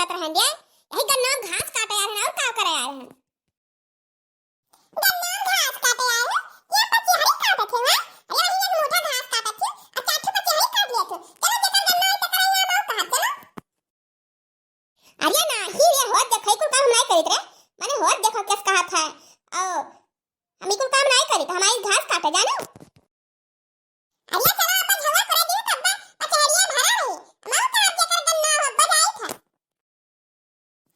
करत रहन दिया यही गन्ना घास काटे आ रहे और का करे आ रहे गन्ना घास काटे आ रहे ये पची हरी काटत है अरे वही एक मोटा घास काटत है और चाठू पची हरी काट लिया चलो जकर गन्ना है तकर यहाँ बहुत कहा चलो अरे ना ही ये होत देखै कुल काम नहीं करित रे माने होत देखो किस कहत है ओ हम कुल काम नहीं करित हमारी घास काटे जानो अरे चलो अपन झगड़ा करे दियो तब पचहरिया भरा रही मां का जकर गन्ना हो बजाई था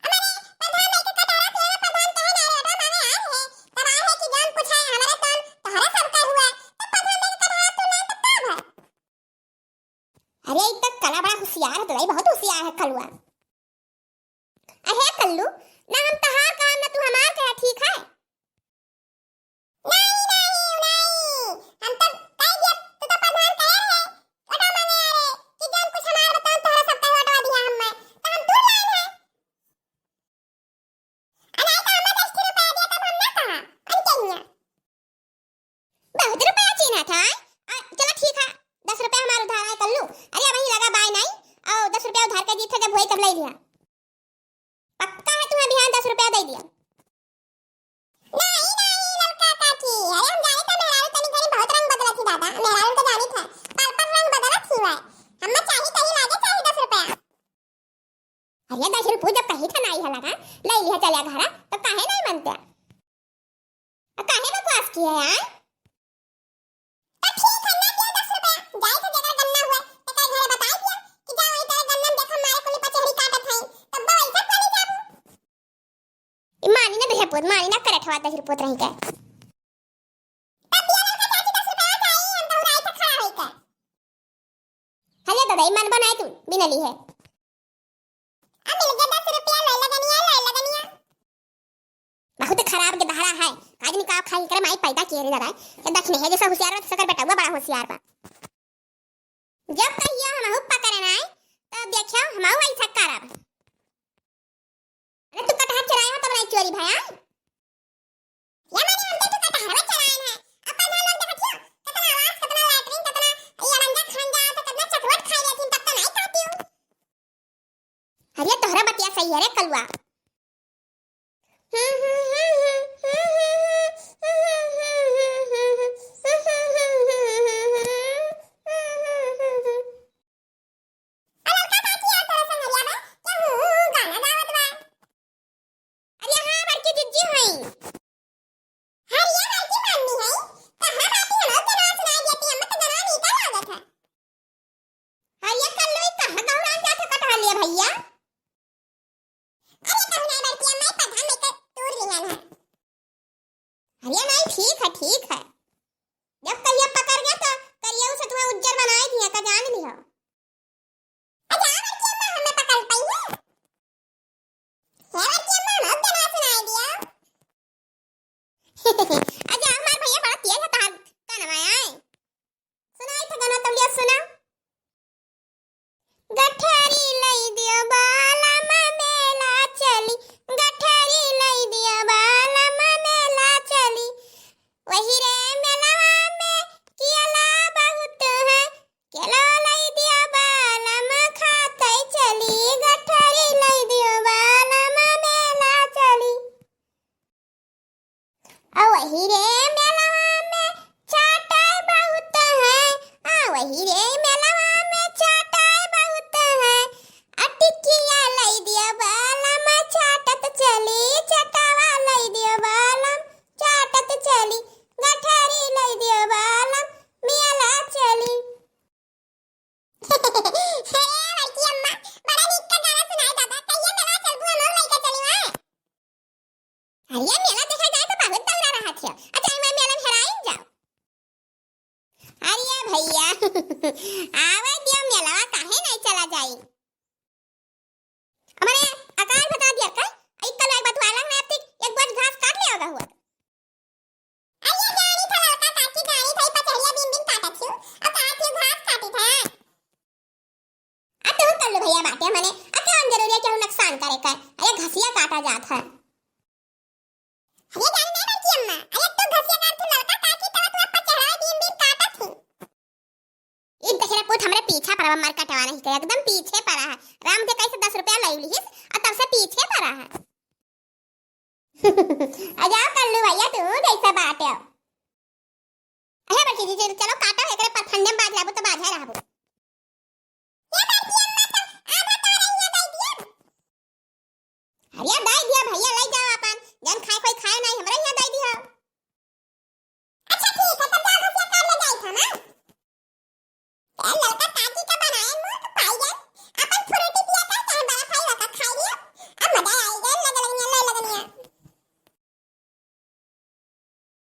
हमारे प्रधान नहीं के कटारा थे प्रधान कहे ना रे माने आए है तब आए है कि जान पूछा है हमारे तन तहरा सबका हुआ तब प्रधान नहीं के कटारा तो नहीं तब है अरे एक तक कला बड़ा होशियार है तो भाई बहुत होशियार है कलुआ अरे कल्लू ना हम तहार काम ना तू हमार कहे ठीक है नहीं नहीं नहीं हम तो कह दिया तू तो प्रधान कहे है ओटा माने अरे कि जान कुछ हमार बताओ तोरा सब कहे ओटवा दिया हम तो हम दूर लाइन है अनाई तो हमें 10 रुपया दिया तब हम ना कहा अन कहिया बहुत रुपया चीना था चलो ठीक है 10 रुपया हमार उधार है कल्लू अरे वही लगा बाय नहीं और 10 रुपया उधार के दी थे जब वही तब ले लिया पक्का है तुम्हें बिहान 10 रुपया दे दिया नहीं नहीं लड़का काकी अरे हम जाने था मेहरारू तनी घरी बहुत रंग बदला थी दादा मेहरारू तो जानी था पर रंग बदला थी हुआ हम चाहिए तही लागे चाहिए 10 रुपया अरे 10 रुपया जब कही था नहीं है लगा ले लिया चलिया घरा तो काहे नहीं मानते काहे बकवास किया यार तो ठीक है ना दिया 10 रुपया जाए तो जगह गन्ना हुआ तो कई घरे बता दिया कि जा वही तरह गन्ना देख हमारे कुली पचहरी काटत है तब वैसा कोनी जाबू मानी ना भेपुत मानी ना करे ठवा 10 रुपया रही के तब दिया लड़का चाची 10 रुपया चाहिए हम तो उड़ाई तक खड़ा होई के हले दादा ईमान बनाए तू बिना ली है अब मिल गया 10 रुपया ले लगनिया बहुत खराब के दहरा है आदमी का खाई करे माई पैदा किए रे दादा ये दखने है जैसा होशियार है सकर बेटा हुआ बड़ा होशियार बा जब कहियो हम हुप्पा करे ना तब देखियो हम ऐसा करब अरे तू कटहर चराया हो तब नहीं चोरी भया या माने हम तो कटहर चराए हैं अपन लोग देखियो कितना आवाज कितना लैट्रिन कितना ये रंगा खान जा तो कितना चटवट खाई लेकिन तब तो नहीं खाती हूं अरे तोहरा बतिया सही है रे कलुआ ठीक है जब कहिया पकड़ गया तो करिया उसे तुम्हें उज्जर बनाए दिया का जान लियो अच्छा बच्ची अम्मा हमें पकड़ पाई है बच्ची अम्मा हम जना सुनाई दिया अच्छा हमार भैया बड़ा तेज है तार का नवाया है सुनाई था गाना तुम लिया सुना गठरी लई दियो बाला मेला चली गठरी लई दियो बाला मेला चली वही रे मेलवा में केला बहुत है केला लई दिया बालम खाते चली गठरी लई दियो बालम मेला चली वही रे मेलवा में चाटाई बहुत है वही रे मेलवा में चाटाई बहुत है अटिकिया लई दिया बालम चाटत चली चटावा लई दियो बालम चाटत चली गठरी लई दियो बालम मेला चली अरे बच्ची अम्मा बड़ा नीक का गाना सुनाई दादा कहिए मेला चलबू हम लई के चली वाए अरे मेला देखा जाए तो बहुत दौरा रहा था अच्छा मैं मेला में हेराइन जाओ अरे भैया आवे दियो मेला काहे नहीं चला जाई हमारे आकाश बता दिया का एक कल एक बात वाला मैं अब तक एक बार घास काट ले होगा हुआ अरे जानी था लड़का काकी जानी था पचहरिया बिन काटत थी अब काटी घास काटी था अब तो कर लो भैया बातें माने अब क्या जरूरी है कि हम नुकसान करे का अरे घसिया काटा जात है अरे जान नहीं बच्ची अम्मा अरे तू घसिया काट तू लड़का काकी तब तू पचहरिया बिन काटत थी इन तहरा पुत हमरे पीछा पड़वा मार कटवा नहीं के एकदम पीछे पड़ा है राम के कैसे 10 रुपया ले लिहिस आ जाओ कल्लू भैया तू जैसा बात है